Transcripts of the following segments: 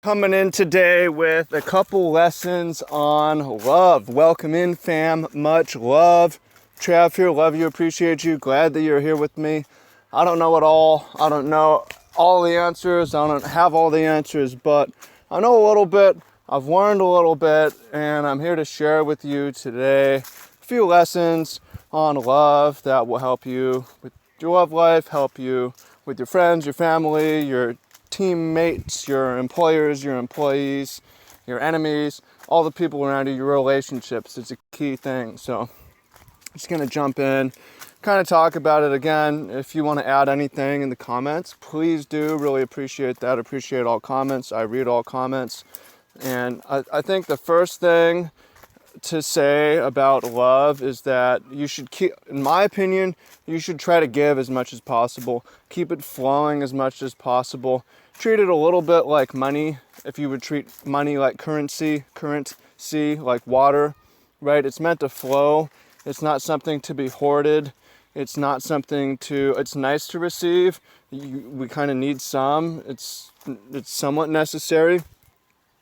Coming in today with a couple lessons on love. Welcome in, fam. Much love. Trav here. Love you. Appreciate you. Glad that you're here with me. I don't know it all. I don't know all the answers. I don't have all the answers, but I know a little bit. I've learned a little bit, and I'm here to share with you today a few lessons on love that will help you with your love life, help you with your friends, your family, your teammates, your employers, your employees, your enemies, all the people around you, your relationships. It's a key thing. So I'm just going to jump in, kind of talk about it again. If you want to add anything in the comments, please do. Really appreciate that. Appreciate all comments. I read all comments. And I think the first thing to say about love is that you should keep, in my opinion, you should try to give as much as possible. Keep it flowing as much as possible. Treat it a little bit like money. If you would treat money like currency like water, right? It's meant to flow. It's not something to be hoarded. It's not something to, it's nice to receive. We kind of need some. It's somewhat necessary,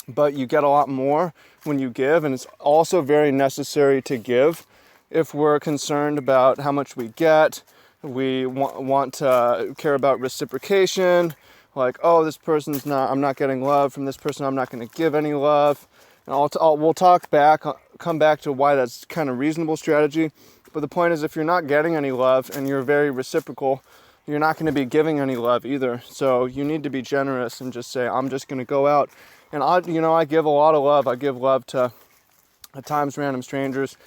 but you get a lot more when you give, and it's also very necessary to give if we're concerned about how much we get. We want to care about reciprocation, like, oh, this person's not, I'm not getting love from this person, I'm not going to give any love. And we'll come back to why that's kind of reasonable strategy. But the point is, if you're not getting any love and you're very reciprocal, you're not going to be giving any love either. So you need to be generous and just say, I'm just going to go out. And I give a lot of love. I give love to, at times, random strangers.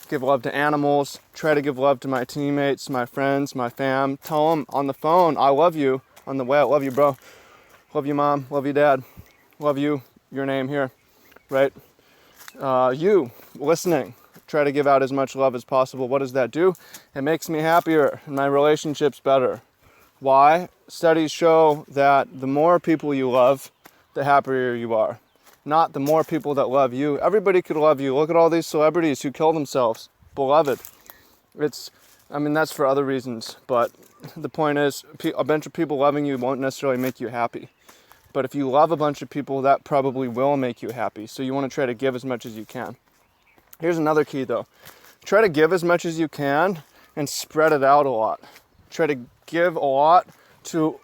Give love to animals. Try to give love to my teammates, my friends, my fam. Tell them on the phone, I love you. On the way out, love you, bro. Love you, mom. Love you, dad. Love you. Your name here, right? You listening. Try to give out as much love as possible. What does that do? It makes me happier and my relationships better. Why? Studies show that the more people you love, the happier you are. Not the more people that love you. Everybody could love you. Look at all these celebrities who kill themselves. Beloved. That's for other reasons, but the point is, a bunch of people loving you won't necessarily make you happy. But if you love a bunch of people, that probably will make you happy. So you want to try to give as much as you can. Here's another key though. Try to give as much as you can and spread it out a lot. Try to give a lot to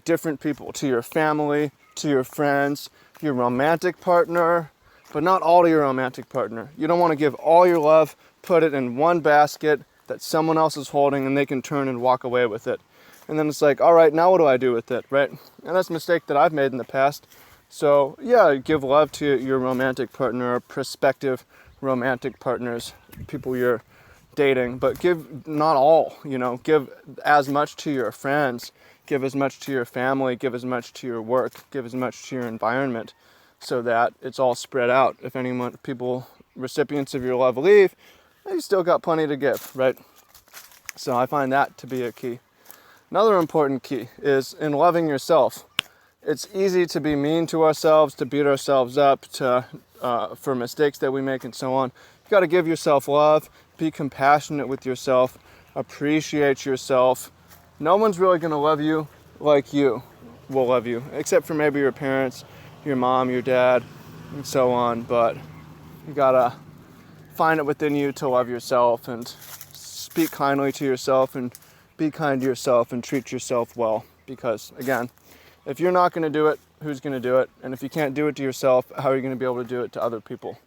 different people, to your family, to your friends, your romantic partner, but not all to your romantic partner. You don't want to give all your love, put it in one basket that someone else is holding, and they can turn and walk away with it. And then it's like, all right, now what do I do with it, right? And that's a mistake that I've made in the past. So yeah, give love to your romantic partner, or prospective romantic partners, people you're dating, but give not all, give as much to your friends, give as much to your family, give as much to your work, give as much to your environment, so that it's all spread out. If recipients of your love leave, you still got plenty to give, right? So I find that to be a key. Another important key is in loving yourself. It's easy to be mean to ourselves, to beat ourselves up, for mistakes that we make and so on. You got to give yourself love, be compassionate with yourself, appreciate yourself. No one's really going to love you like you will love you, except for maybe your parents, your mom, your dad, and so on. But you got to find it within you to love yourself and speak kindly to yourself and be kind to yourself and treat yourself well. Because, again, if you're not going to do it, who's going to do it? And if you can't do it to yourself, how are you going to be able to do it to other people?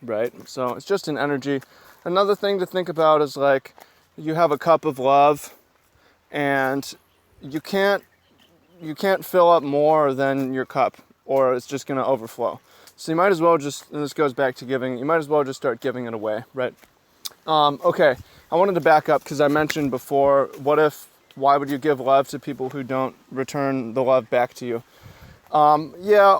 Right? So it's just an energy. Another thing to think about is like, you have a cup of love and you can't fill up more than your cup, or it's just going to overflow. So you might as well and this goes back to giving, you might as well just start giving it away, right? Okay, I wanted to back up because I mentioned before, why would you give love to people who don't return the love back to you? Yeah,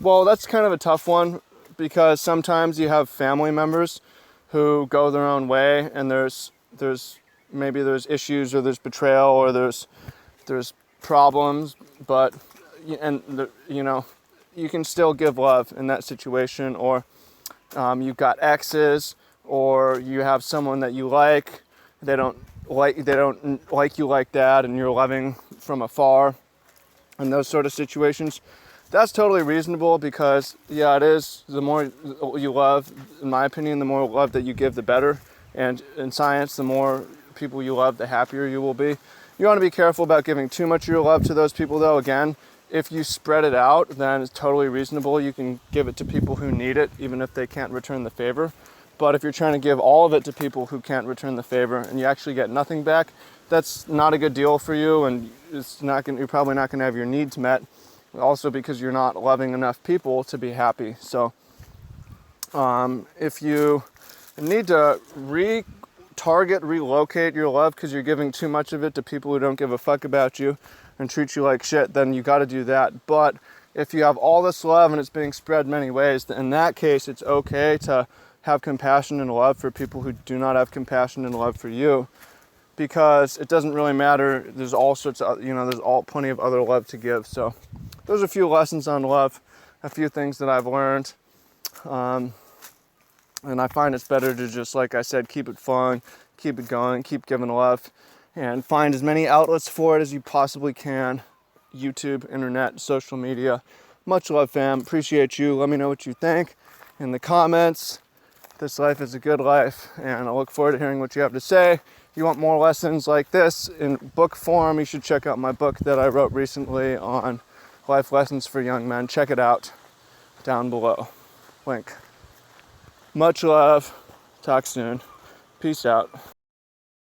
well, that's kind of a tough one, because sometimes you have family members who go their own way, and there's issues, or there's betrayal, or there's problems, but you can still give love in that situation. Or you've got exes, or you have someone that you like, they don't like you like that, and you're loving from afar, and those sort of situations. that's totally reasonable because, yeah, it is. The more you love, in my opinion, the more love that you give, the better. And in science, the more people you love, the happier you will be. You want to be careful about giving too much of your love to those people, though. Again, if you spread it out, then it's totally reasonable. You can give it to people who need it, even if they can't return the favor. But if you're trying to give all of it to people who can't return the favor and you actually get nothing back, that's not a good deal for you, and you're probably not going to have your needs met. Also because you're not loving enough people to be happy. So if you need to relocate your love because you're giving too much of it to people who don't give a fuck about you and treat you like shit, then you got to do that. But if you have all this love and it's being spread many ways, in that case, it's okay to have compassion and love for people who do not have compassion and love for you, because it doesn't really matter. There's all sorts of, there's plenty of other love to give. So those are a few lessons on love, a few things that I've learned. And I find it's better to just, like I said, keep it fun, keep it going, keep giving love, and find as many outlets for it as you possibly can. YouTube, internet, social media. Much love, fam. Appreciate you. Let me know what you think in the comments. This life is a good life, and I look forward to hearing what you have to say. If you want more lessons like this in book form, you should check out my book that I wrote recently on life lessons for young men. Check it out down below. Link. Much love. Talk soon. Peace out.